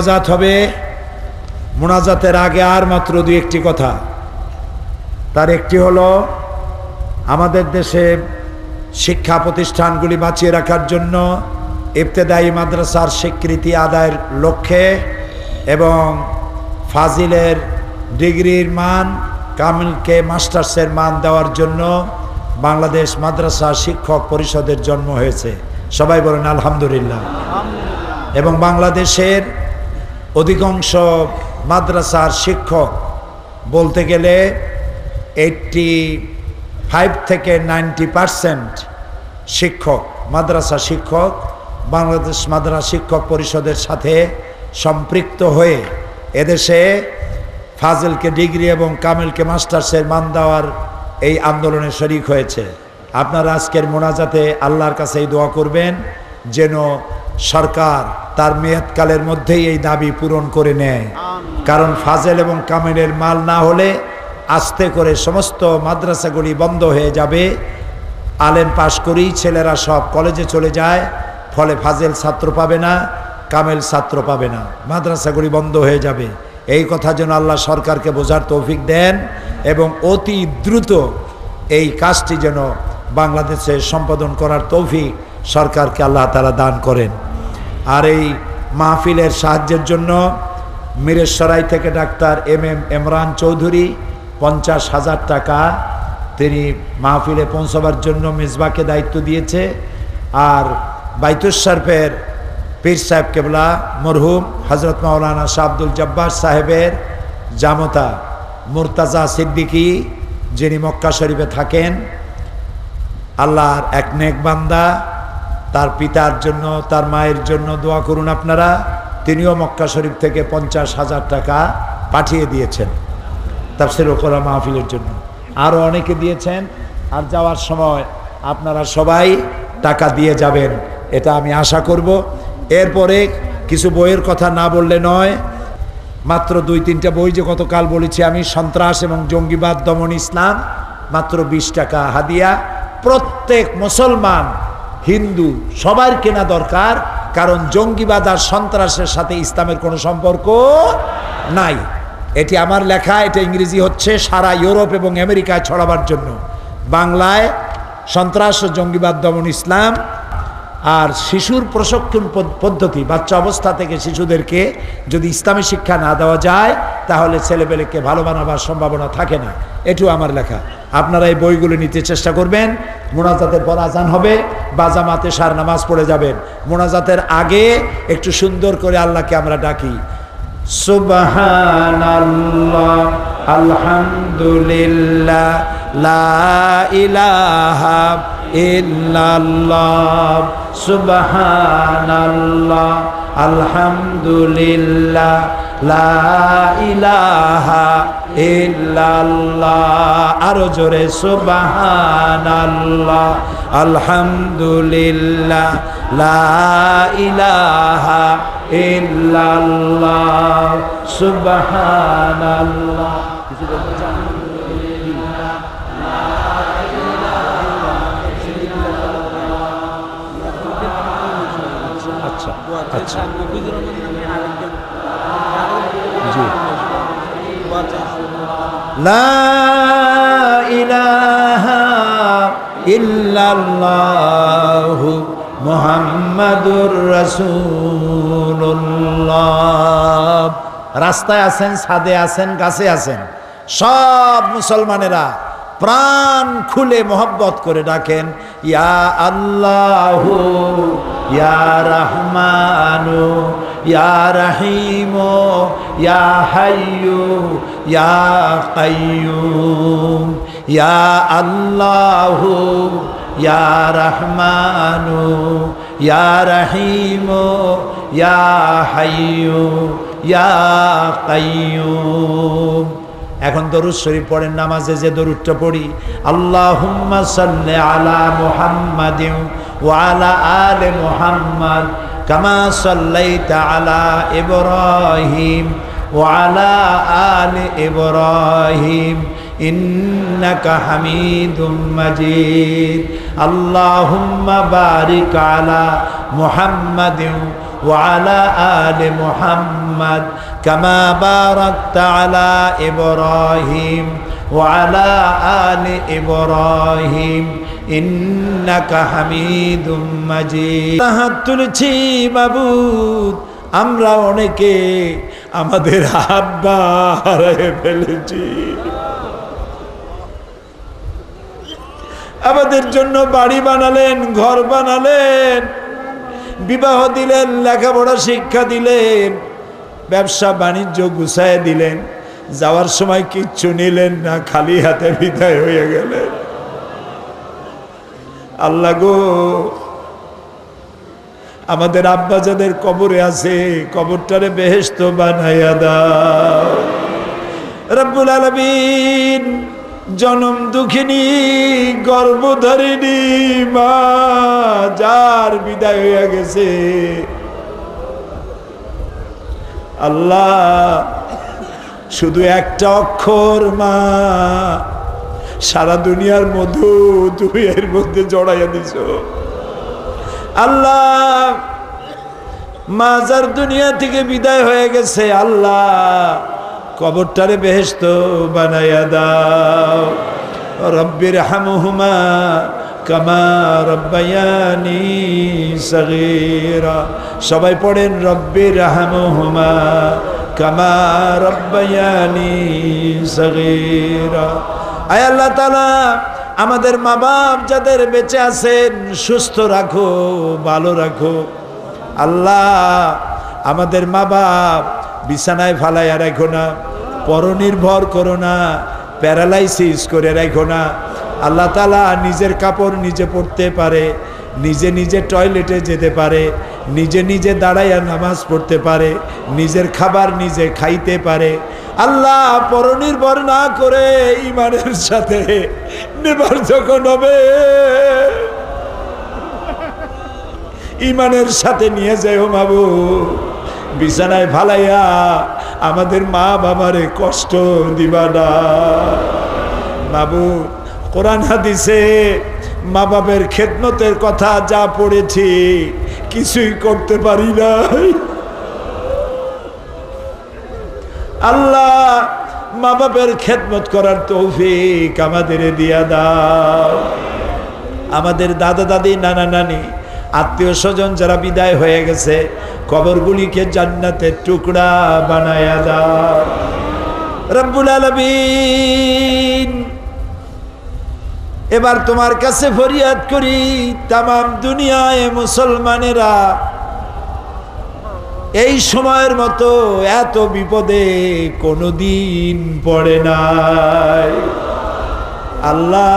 মোনাজাত হবে। মোনাজাতের আগে আর মাত্র দুই একটি কথা। তার একটি হলো, আমাদের দেশে শিক্ষা প্রতিষ্ঠানগুলি বাঁচিয়ে রাখার জন্য ইবতেদায়ী মাদ্রাসার স্বীকৃতি আদায়ের লক্ষ্যে এবং ফাজিলের ডিগ্রির মান, কামিলকে মাস্টার্সের মান দেওয়ার জন্য বাংলাদেশ মাদ্রাসা শিক্ষক পরিষদের জন্ম হয়েছে। সবাই বলেন আলহামদুলিল্লাহ। এবং বাংলাদেশের অধিকাংশ মাদ্রাসার শিক্ষক বলতে গেলে 85 থেকে 90% শিক্ষক, মাদ্রাসা শিক্ষক বাংলাদেশ মাদ্রাসা শিক্ষক পরিষদের সাথে সম্পৃক্ত হয়ে এদেশে ফাজিলকে ডিগ্রি এবং কামিলকে মাস্টার্সের মান দেওয়ার এই আন্দোলনে শরিক হয়েছে। আপনারা আজকের মোনাজাতে আল্লাহর কাছে এই দোয়া করবেন যেন সরকার তার মেয়াদকালের মধ্যেই এই দাবি পূরণ করে নেয়। কারণ ফাজিল এবং কামিলের মাল না হলে আস্তে করে সমস্ত মাদ্রাসাগুলি বন্ধ হয়ে যাবে। আলেম পাশ করেই ছেলেরা সব কলেজে চলে যায়, ফলে ফাজিল ছাত্র পাবে না, কামিল ছাত্র পাবে না, মাদ্রাসাগুলি বন্ধ হয়ে যাবে। এই কথা যেন আল্লাহ সরকারকে বোঝার তৌফিক দেন এবং অতি দ্রুত এই কাজটি যেন বাংলাদেশে সম্পাদন করার তৌফিক সরকারকে আল্লাহ তাআলা দান করেন। আর এই মাহফিলের সাহায্যের জন্য মিরেশ্বরাই থেকে ডাক্তার এমরান চৌধুরী 50,000 টাকা তিনি মাহফিলে পৌঁছাবার জন্য মেজবাকে দায়িত্ব দিয়েছে। আর বাইতুল শরফের পীর সাহেব কেবলা মরহুম হজরত মাওলানা শাহ আব্দুল জব্বার সাহেবের জামতা মুর্তাজা সিদ্দিকী, যিনি মক্কা শরীফে থাকেন, আল্লাহর এক নেক বান্দা, তার পিতার জন্য তার মায়ের জন্য দোয়া করুন আপনারা। তিনিও মক্কা শরীফ থেকে 50,000 টাকা পাঠিয়ে দিয়েছেন তাফসীর ও কোরআন মাহফিলের জন্য। আরও অনেকে দিয়েছেন। আর যাওয়ার সময় আপনারা সবাই টাকা দিয়ে যাবেন, এটা আমি আশা করব। এরপরে কিছু বইয়ের কথা না বললে নয়। মাত্র 2-3টা বই যে গতকাল বলেছি আমি, সন্ত্রাস এবং জঙ্গিবাদ দমন ইসলাম, মাত্র 20 টাকা হাদিয়া। প্রত্যেক মুসলমান হিন্দু সবার কেনা দরকার, কারণ জঙ্গিবাদ আর সন্ত্রাসের সাথে ইসলামের কোনো সম্পর্ক নাই। এটি আমার লেখা, এটা ইংরেজি হচ্ছে সারা ইউরোপ এবং আমেরিকায় ছড়াবার জন্য। বাংলায় সন্ত্রাস ও জঙ্গিবাদ দমন ইসলাম। আর শিশুর প্রশিক্ষণ পদ্ধতি, বাচ্চা অবস্থা থেকে শিশুদেরকে যদি ইসলামী শিক্ষা না দেওয়া যায় তাহলে ছেলেপেলেকে ভালো বানাবার সম্ভাবনা থাকে না। এটিও আমার লেখা। আপনারা এই বইগুলো নিতে চেষ্টা করবেন। মোনাজাতের পর আজান হবে, বাজামাতে সার নামাজ পড়ে যাবেন। মোনাজাতের আগে একটু সুন্দর করে আল্লাহকে আমরা ডাকি, সুবহানাল্লাহ আলহামদুলিল্লাহ লা ইলাহা ইল্লাল্লাহ সুবহানাল্লাহ আলহামদুলিল্লাহ লা ইলাহা ইল্লাল্লাহ। আরো জোরে সুবহানাল্লাহ আলহামদুলিল্লাহ লা ইলাহা ইল্লাল্লাহ সুবহানাল্লাহ। আচ্ছা আচ্ছা জি। লা ইলাহা ইল্লাল্লাহু মুহাম্মাদুর রাসূলুল্লাহ। রাস্তায় আছেন, ছাদে আছেন, গাছে আছেন, সব মুসলমানেরা প্রাণ খুলে মোহব্বত করে ডাকেন, ইয়া আল্লাহু ইয়া রহমানু ইয়া রহিমু ইয়া হাইয়ু ইয়া কাইয়ুম। ইয়া আল্লাহু ইয়া রহমানু ইয়া রহিমু ইয়া হাইয়ু ইয়া কাইয়ুম। এখন দরুদ শরীফ পড়েন। নামাজে যে দরুদটা পড়ি, আল্লাহুম্মা সাল্লি আলা মুহাম্মাদিন ওয়া আলা আলি মুহাম্মাদ কামা সাল্লাইতা আলা ইব্রাহিম ওয়া আলা আলি ইব্রাহিম ইন্নাকা হামিদুম মাজিদ। আল্লাহুম্মা বারিক আলা মুহাম্মাদিন ওয়া আলা আলি মুহাম্মাদ মুহাম্মাদ কামা বারাকতা আলা ইব্রাহিম ওয়া আলা আলি ইব্রাহিম ইন্নাকা হামিদুম মাজিদ। হাত তুলেছি মাবুদ, আমরা অনেকে আমাদের আব্বা হারিয়ে ফেলেছি। আমাদের জন্য বাড়ি বানালেন, ঘর বানালেন, বিবাহ দিলেন, লেখাপড়া শিক্ষা দিলেন, ব্যবসা বাণিজ্য গুছায় দিলেন, যাওয়ার সময় কিচ্ছু নিলেন না, খালি হাতে বিদায় হয়ে গেলেন। আল্লাহ গো, আমাদের আব্বা যাদের কবরে আছে কবরটারে বেহেশত বানাইয়া দাও রব্বুল আলামিন। জনম দুঃখিনী গর্ভধারিণী মা যার বিদায় হয়ে গেছে, আল্লাহ শুধু একটা অক্ষর মা, সারা দুনিয়ার মধু তুমি এর মধ্যে জড়াইয়া দিছ। আল্লাহ মা যার দুনিয়া থেকে বিদায় হয়ে গেছে, আল্লাহ কবরটারে বেহেশত বানাইয়া দাও। রব্বির হামহুমা কামা রব্বায়ানি সগীরা। সবাই পড়েন রব্বির হামহুমা কামা রব্বায়ানি সগীরা। আয় আল্লাহ তাআলা, আমাদের মা বাপ যাদের বেঁচে আছেন সুস্থ রাখো, ভালো রাখো। আল্লাহ আমাদের মা বাপ বিছানায় ফালাইয়া রাখো না, পরনির্ভর করো না, প্যারালাইসিস করে রাখো না। আল্লাহ তাআলা নিজের কাপড় নিজে পরতে পারে, নিজে নিজে টয়লেটে যেতে পারে, নিজে নিজে দাঁড়াইয়া নামাজ পড়তে পারে, নিজের খাবার নিজে খাইতে পারে। আল্লাহ পরনির্ভর না করে ঈমানের সাথে নেবার যখন হবে ঈমানের সাথে নিয়ে যাও মাবুদ। বিছানায় ফালাইয়া আমাদের মা বাবারে কষ্ট দিবা না মাবুদ। কোরআন হাদিসে মা বাবার খেদমতের কথা যা পড়েছি কিছুই করতে পারি নাই। আল্লাহ মা বাবার খেদমত করার তৌফিক আমাদের দিয়া দাও। আমাদের দাদা দাদি, নানা নানি, আত্মীয় স্বজন যারা বিদায় হয়ে গেছে কবরগুলিকে জান্নাতের টুকরা বানায়া দাও রব্বুল আলামিন। এবার তোমার কাছে ফরিয়াদ করি, তামাম দুনিয়ায় মুসলমানেরা এই সময়ের মতো এত বিপদে কোনোদিন পড়ে নাই। আল্লাহ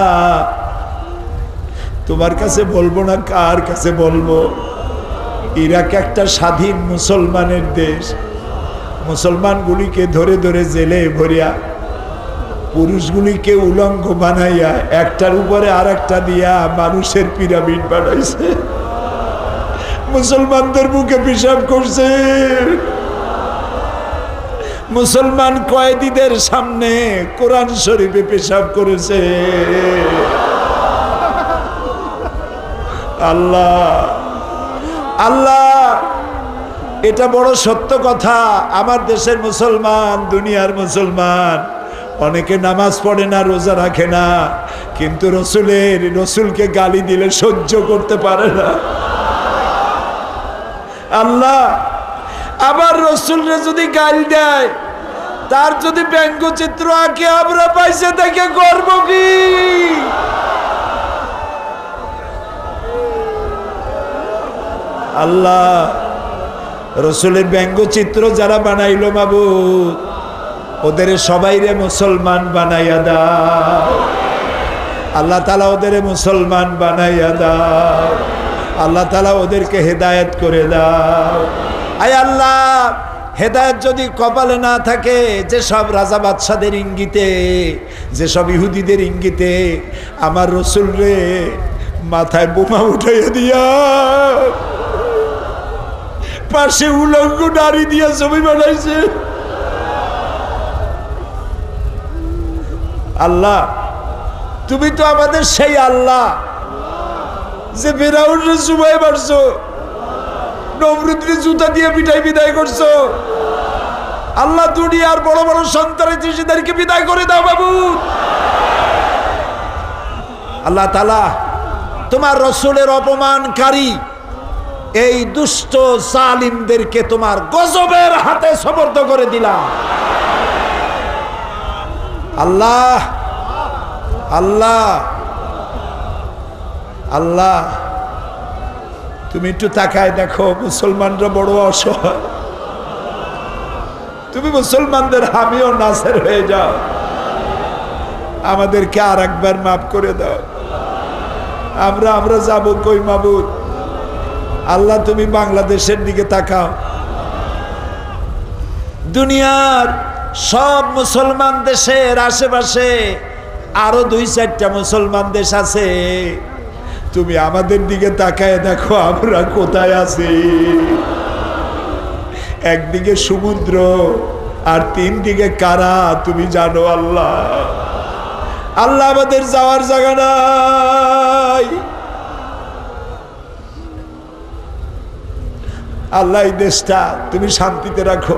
তোমার কাছে বলবো না, কার কাছে বলবো? ইরাক একটা স্বাধীন মুসলমানের দেশ, মুসলমানগুলিকে ধরে ধরে জেলে ভরিয়া, পুরুষগুলিকে উলঙ্গ বানাইয়া একটার উপরে আর একটা দিয়া মানুষের পিরামিড বানাইছে, মুসলমানদের বুকে পেশাব করছে, মুসলমান কয়েদিদের সামনে কোরআন শরীফে পেশাব করেছে। আল্লাহ আল্লাহ, এটা বড় সত্য কথা। আমার দেশের মুসলমান, দুনিয়ার মুসলমান অনেকে নামাজ পড়ে না, রোজা রাখে না, কিন্তু রসুলকে গালি দিলে সহ্য করতে পারে না। আল্লাহ আবার রসুলরে যদি গালি দেয়, তার যদি ব্যঙ্গচিত্র আঁকে, আমরা পাইছে থেকে করব কি? আল্লাহ রসুলের ব্যঙ্গচিত্র যারা বানাইলো মাবুদ, ওদের সবাইরে মুসলমান বানাইয়া দাও। আল্লাহ তাআলা ওদের মুসলমান বানাইয়া দাও। আল্লাহ তাআলা ওদেরকে হেদায়েত করে দাও। আয় আল্লাহ, হেদায়েত যদি কপালে না থাকে, যেসব রাজা বাদশাদের ইঙ্গিতে, যেসব ইহুদিদের ইঙ্গিতে আমার রসুল রে মাথায় বোমা উঠাইয়া দিয়া, পাশে উলঙ্গ নারী দিয়া ছবি বানাইছে, আল্লাহ তুমি তো আমাদের সেই আল্লাহ যে ফিরআউনরে জুবাই মারছো, নমরুদরে জুতা দিয়ে পিটাই বিদায় করছো, আল্লাহ দুনিয়ার বড় বড় সন্ত্রাসীদেরকে বিদায় করে দাও বাবু। আল্লাহ তাআলা তোমার রাসূলের অপমানকারী এই দুষ্ট জালিমদেরকে তোমার গজবের হাতে সুপর্দ করে দিলাম। আল্লাহ আল্লাহ আল্লাহ, তুমি একটু তাকায় দেখো, মুসলমানরা বড় অসহায়। তুমি মুসলমানদের হামি ও নাসের হয়ে যাও, আমাদেরকে আর একবার মাফ করে দাও। আমরা যাবো কই মাবুদ? আল্লাহ তুমি বাংলাদেশের দিকে তাকাও। দুনিয়ার সব মুসলমান দেশের আশেপাশে আরো 2-4টা মুসলমান দেশ আছে, তুমি আমাদের দিকে তাকায় দেখো আমরা কোথায় আছি। একদিকে সমুদ্র আর 3 দিকে কারা, তুমি জানো আল্লাহ। আল্লাহ আমাদের যাওয়ার জায়গা নাই। আল্লাহ এই দেশটা তুমি শান্তিতে রাখো।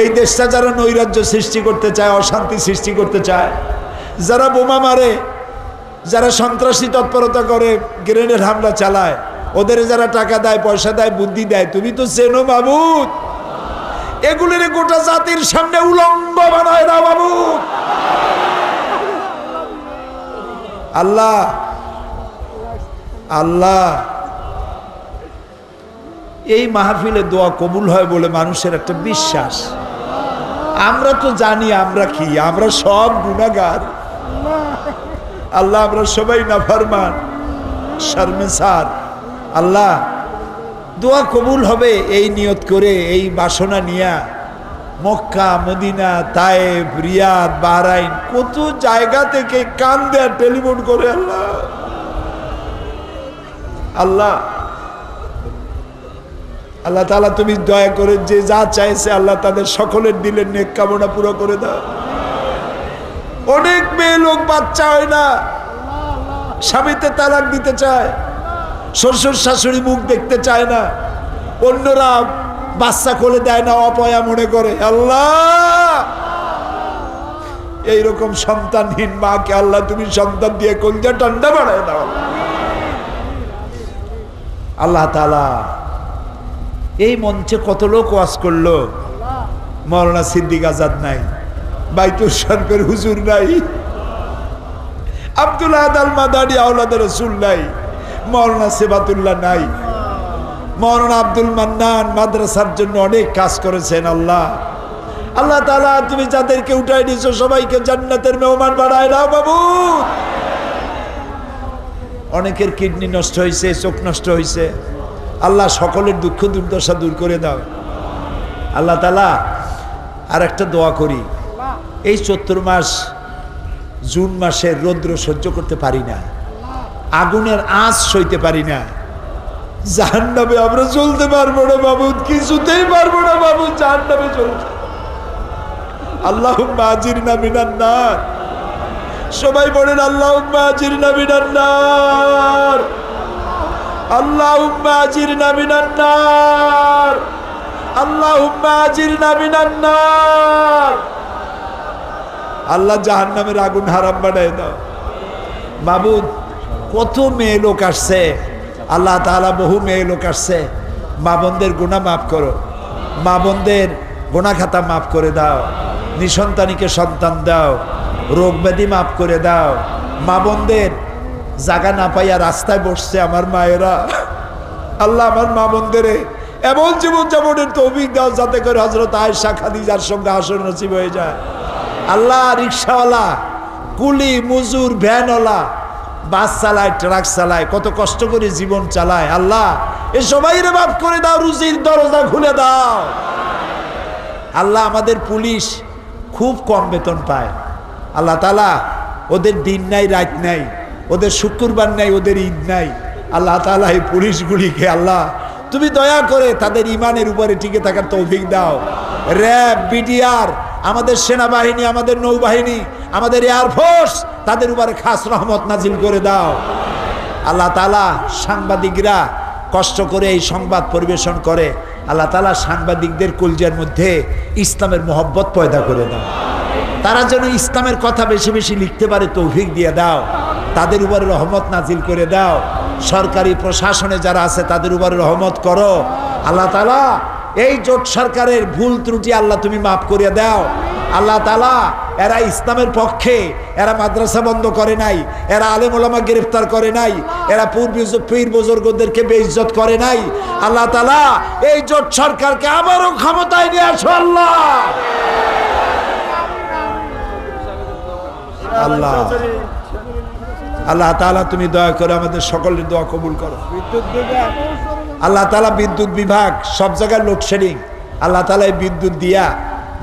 এই দেশটা যারা নৈরাজ্য সৃষ্টি করতে চায়, অশান্তি সৃষ্টি করতে চায়, যারা বোমা মারে, যারা সন্ত্রাসী তৎপরতা করে, গ্রেনেড হামলা চালায়, ওদের যারা টাকা দেয়, পয়সা দেয়, বুদ্ধি দেয়, তুমি তো চেনো মাবুদ। এগুলোর গোটা জাতির সামনে উলঙ্গ বানায় না মাবুদ। আল্লাহ আল্লাহ, এই মাহফিলে দোয়া কবুল হয় বলে মানুষের একটা বিশ্বাস। আমরা তো জানি আমরা কি, আমরা সব গুনাহগার আল্লাহ, আমরা সবাই নাফরমান, শর্মসার। আল্লাহ দোয়া কবুল হবে এই নিয়ত করে, এই বাসনা নিয়া মক্কা, মদিনা, তায়েফ, রিয়াদ, বাহরাইন, কত জায়গা থেকে কান দেয়া টেলিফোন করে আল্লাহ আল্লাহ আল্লাহ তাআলা তুমি দয়া করে যে যা চাইছে আল্লাহ তাদের সকলের দিলের নেক কামনা পুরো করে দাও। অনেক মেয়ে লোক বাচ্চা হয় না, স্বামীতে তালাক দিতে চায়, শ্বশুর শাশুড়ি মুখ দেখতে চায় না, অন্যরা বাচ্চা কোলে দেয় না, অপয়া মনে করে। আল্লাহ এইরকম সন্তানহীন মাকে আল্লাহ তুমি সন্তান দিয়ে কলজা ঠান্ডা বানায় দাও। আল্লাহ তাআলা এই মঞ্চে কত লোক ওয়াজ করলো, মাওলানা সিদ্দিক আজাদ নাই, বাইতুল শরীফের হুজুর নাই, আব্দুল আহাদ আল মাদানী আওলাদ রাসূল নাই, মাওলানা সিবাতুল্লাহ নাই, মাওলানা আব্দুল মান্নান মাদ্রাসার জন্য অনেক কাজ করেছেন। আল্লাহ আল্লাহ তাআলা তুমি যাদেরকে উঠাই দিয়েছো সবাইকে জান্নাতের মেহমান বানায় দাও বাবু। অনেকের কিডনি নষ্ট হয়েছে, চোখ নষ্ট হয়েছে, আল্লাহ সকলের দুঃখ দুর্দশা দূর করে দাও। আল্লাহ তাআলা আর একটা দোয়া করি, এই 74 মাস জুন মাসের রৌদ্র সহ্য করতে পারি না, আগুনের আঁচ সইতে পারি না, জাহান্নামে আমরা চলতে পারবো না মাবুদ, কিছুতেই পারবো না মাবুদ, জাহান্নামে চলতে। আল্লাহুম্মা আজিরনা মিনান নার, সবাই বলেন আল্লাহুম্মা আজিরনা মিনান নার, আল্লাহুম্মা আজিরনা মিনান নার, আল্লাহুম্মা আজিরনা মিনান নার। আল্লাহ জাহান্নামের আগুন হারাম বানায় দাও মাবুদ। কত মেয়ে লোক আসছে আল্লাহ তাআলা, বহু মেয়ে লোক আসছে, মা বোনদের গুনাহ মাফ করো, মা বোনদের গুনাহ খাতা মাফ করে দাও, নিঃসন্তানীকে সন্তান দাও, রোগ ব্যাধি মাফ করে দাও। মা বোনদের জায়গা না পাইয়া রাস্তায় বসছে আমার মায়েরা, আল্লাহ আমার মা বোনদের এমন জীবন যাপনের তৌফিক দাও যাতে করে হযরত আয়েশা খাদিজার সঙ্গে হাসর নসিব হয়ে যায়। আল্লাহ রিকশাওয়ালা, কুলি, মজুর, ভ্যানওয়ালা, বাস চালায়, ট্রাক চালায়, কত কষ্ট করে জীবন চালায়, আল্লাহ এ সবাইরে মাফ করে দাও, রুজির দরজা খুলে দাও। আল্লাহ আমাদের পুলিশ খুব কম বেতন পায়, আল্লাহ তাআলা ওদের দিন নাই রাত নাই, ওদের শুক্রবার নাই, ওদের ঈদ নাই। আল্লাহ তাআলা এই পুলিশগুলিকে আল্লাহ তুমি দয়া করে তাদের ইমানের উপরে টিকে থাকার তৌফিক দাও। র্যাব, বিডিআর, আমাদের সেনাবাহিনী, আমাদের নৌবাহিনী, আমাদের এয়ারফোর্স, তাদের উপরে খাস রহমত নাজিল করে দাও। আল্লাহ তাআলা সাংবাদিকরা কষ্ট করে এই সংবাদ পরিবেশন করে, আল্লাহ তাআলা সাংবাদিকদের কলজার মধ্যে ইসলামের মহব্বত পয়দা করে দাও, তারা যেন ইসলামের কথা বেশি বেশি লিখতে পারে তৌফিক দিয়ে দাও, তাদের উপরে রহমত নাজিল করে দাও, সরকারি প্রশাসনে যারা আছে তাদের উপরে রহমত করো আল্লাহ তাআলা। এই জোট সরকারের ভুল ত্রুটি আল্লাহ তুমি মাফ করে দাও আল্লাহ তাআলা। এরা ইসলামের পক্ষে, এরা মাদ্রাসা বন্ধ করে নাই, এরা আলেম ওলামা গ্রেফতার করে নাই, এরা পীর বুজুর্গদেরকে বেইজ্জত করে নাই আল্লাহ তাআলা। এই জোট সরকারকে আবারও ক্ষমতায় নিয়ে আসো আল্লাহ। আল্লাহ আল্লাহ তাআলা তুমি দয়া করে আমাদের সকলের দোয়া কবুল করো। আল্লাহ তাআলা বিদ্যুৎ বিভাগ সব জায়গায় লোডশেডিং, আল্লাহ তাআলা এই বিদ্যুৎ দিয়া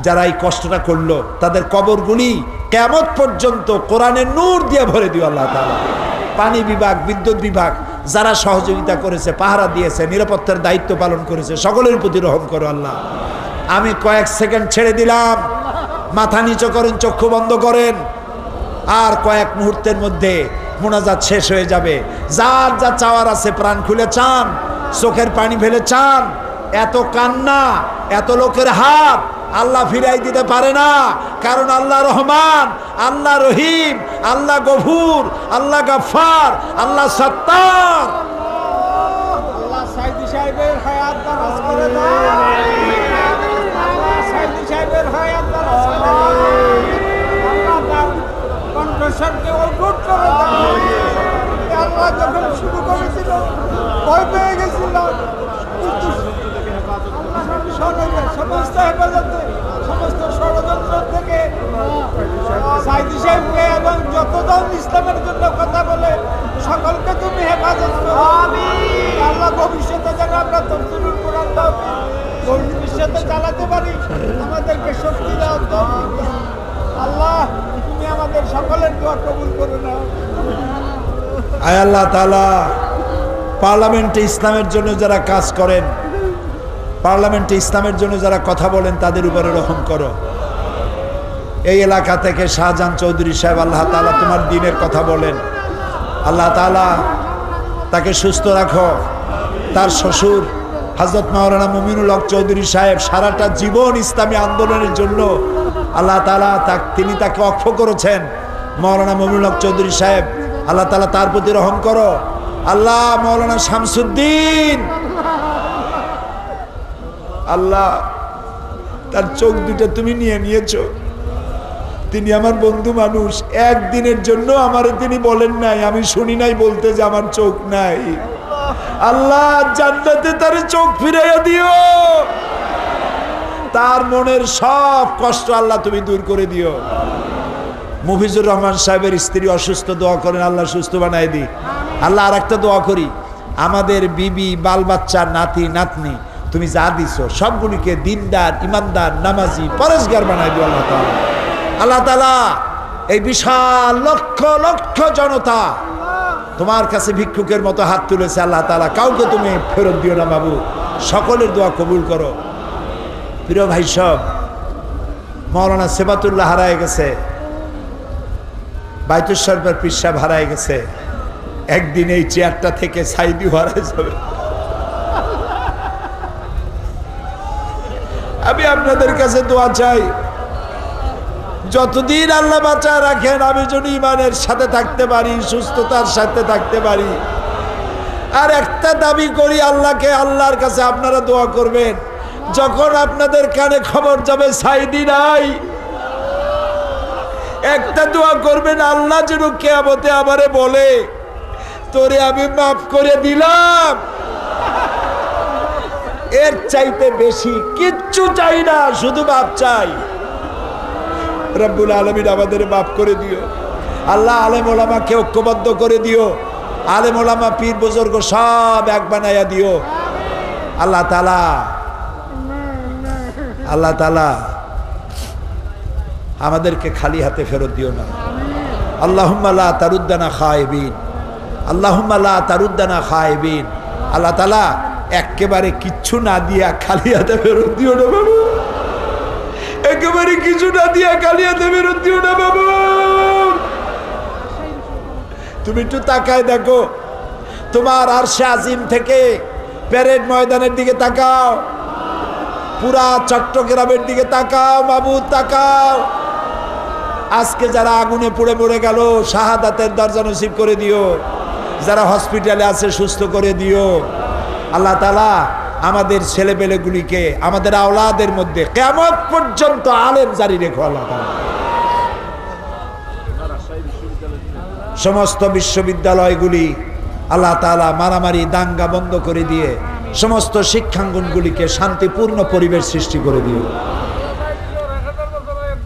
যারা এই কষ্টটা করলো তাদের কবরগুলি কিয়ামত পর্যন্ত কোরআনের নূর দিয়ে ভরে দিও আল্লাহ তাআলা। পানি বিভাগ, বিদ্যুৎ বিভাগ যারা সহযোগিতা করেছে, পাহারা দিয়েছে, নিরাপত্তার দায়িত্ব পালন করেছে, সকলের প্রতি রহম করো আল্লাহ। আমি কয়েক সেকেন্ড ছেড়ে দিলাম, মাথা নিচু করেন, চক্ষু বন্ধ করেন, আর কয়েক মুহূর্তের মধ্যে মুনাজাত শেষ হয়ে যাবে। যার যা চাওয়ার আছে প্রাণ খুলে চান, চোখের পানি ফেলে চান। এত কান্না, এত লোকের হাত আল্লাহ ফিরাই দিতে পারে না, কারণ আল্লাহ রহমান, আল্লাহ রহিম, আল্লাহ গফুর, আল্লাহ গফফার, আল্লাহ সত্তার। আল্লাহ সাইদি সাহেবের হায়াত দারাজ করে দাও, আল্লাহ সাইদি সাহেবের হায়াত দারাজ করে দাও, আল্লাহ তার কণ্ঠস্বরকে অটুট করে দাও। আল্লাহ যখন শুরু করেছিল ভয় পেয়ে গেছিল, কিন্তু সমস্ত হেফাজতে, সমস্ত ষড়যন্ত্র থেকে সাইদি সাহেবকে এবং যতজন ইসলামের জন্য কথা বলে সকলকে তুমি হেফাজত করো। আল্লাহ ভবিষ্যতে যেন আমরা তফসিলুল কোরআন দাও, ভবিষ্যতে চালাতে পারি, আমাদেরকে শক্তি দাও। আল্লাহ তুমি আমাদের সকলের দোয়া কবুল করে নাও। আয় আল্লাহ তাআলা, পার্লামেন্টে ইসলামের জন্য যারা কাজ করেন, পার্লামেন্টে ইসলামের জন্য যারা কথা বলেন, তাদের উপরে রহম করো। এই এলাকা থেকে শাহজাহান চৌধুরী সাহেব, আল্লাহ তাআলা তোমার দ্বীনের কথা বলেন, আল্লাহ তাআলা তাকে সুস্থ রাখো। তার শ্বশুর হযরত মাওলানা মুমিনুল হক চৌধুরী সাহেব সারাটা জীবন ইসলামী আন্দোলনের জন্য আল্লাহ তাআলা তিনি তাকে অক্ষ করেছেন। মাওলানা মুমিনুল হক চৌধুরী সাহেব, আল্লাহ তাআলা তার প্রতি রহম করো। আল্লাহ মাওলানা শামসুদ্দিন, আল্লাহ তার চোখ দুটো তুমি নিয়ে নিয়েছো। তিনি আমার বন্ধু মানুষ, একদিনের জন্য আমারে তিনি বলেন নাই, আমি শুনি নাই বলতে যে আমার চোখ নাই। আল্লাহ জান্নাতে তার চোখ ফিরাইয়া দিও, তার মনের সব কষ্ট আল্লাহ তুমি দূর করে দিও। মুফিজুর রহমান সাহেবের স্ত্রী অসুস্থ, দোয়া করেন আল্লাহ সুস্থ বানায় দি। আল্লাহ আর একটা দোয়া করি, আমাদের বিবি, বাল বাচ্চা, নাতি নাতনি তুমি যা দিছো সবগুলিকে দিনদার, ইমানদার, নামাজি, পরেশগার বানায় দিও আল্লাহ তাআলা। আল্লাহ তাআলা এই বিশাল লক্ষ লক্ষ জনতা তোমার কাছে ভিক্ষুকের মতো হাত তুলেছে, আল্লাহ তাআলা কাউকে তুমি ফেরত দিও না বাবু, সকলের দোয়া কবুল করো। প্রিয় ভাই সব, মাওলানা সেবাতুল্লাহ হারায় গেছে, বাইতুল শরীফের পীর সাহেব হারায় গেছে, একদিন এই চেয়ারটা থেকে সাইদি হারায় যাবে। আমি আপনাদের কাছে দোয়া চাই, যতদিন আল্লাহ বাঁচায় রাখেন আমি যেন ইমানের সাথে থাকতে পারি, সুস্থতার সাথে থাকতে পারি। আর একটা দাবি করি আল্লাহকে, আল্লাহর কাছে আপনারা দোয়া করবেন, যখন আপনাদের কানে খবর যাবে সাইদি নাই, একটা দোয়া করবেন, আল্লাহ যেন কিয়ামতে আমারে বলে তোরে আমি মাফ করে দিলাম। এর চাইতে বেশি কিচ্ছু চাই না, শুধু মাফ চাই। রব্বুল আলামিন আমাদের মাফ করে দিও আল্লাহ। আলেম ওলামাকে ঐক্যবদ্ধ করে দিও, আলেম ওলামা, পীর বুজুর্গ সব এক বানাইয়া দিও আল্লাহ তাআলা। আল্লাহ তাআলা আমাদেরকে খালি হাতে ফেরত দিও না। আল্লাহুম্মা লা তারুদ্দানা খায়বিন, আল্লাহুম্মা লা তারুদ্দানা খায়বিন। আল্লাহ তাআলা একেবারে কিচ্ছু না দিয়া খালি হাতে ফেরত দিও না বাবু, একেবারে কিছু না দিয়া খালি হাতে ফেরত দিও না বাবু। তুমি একটু তাকায় দেখো, তোমার আরশে আজিম থেকে প্যারেড ময়দানের দিকে তাকাও, পুরা চট্টগ্রামের দিকে তাকাও মাবুদ, তাকাও। আজকে যারা আগুনে পুড়ে মরে গেল, শাহাদাতের দরজা নসিব করে দিও। যারা হসপিটালে আছে সুস্থ করে দিও। আল্লাহ তাআলা আমাদের ছেলেপেলেগুলিকে, আমাদের আওলাদের মধ্যে কিয়ামত পর্যন্ত আলেম জারি রেখো আল্লাহ তাআলা। সমস্ত বিশ্ববিদ্যালয়গুলি আল্লাহ তাআলা মারামারি দাঙ্গা বন্ধ করে দিয়ে সমস্ত শিক্ষাঙ্গনগুলিকে শান্তিপূর্ণ পরিবেশ সৃষ্টি করে দিও।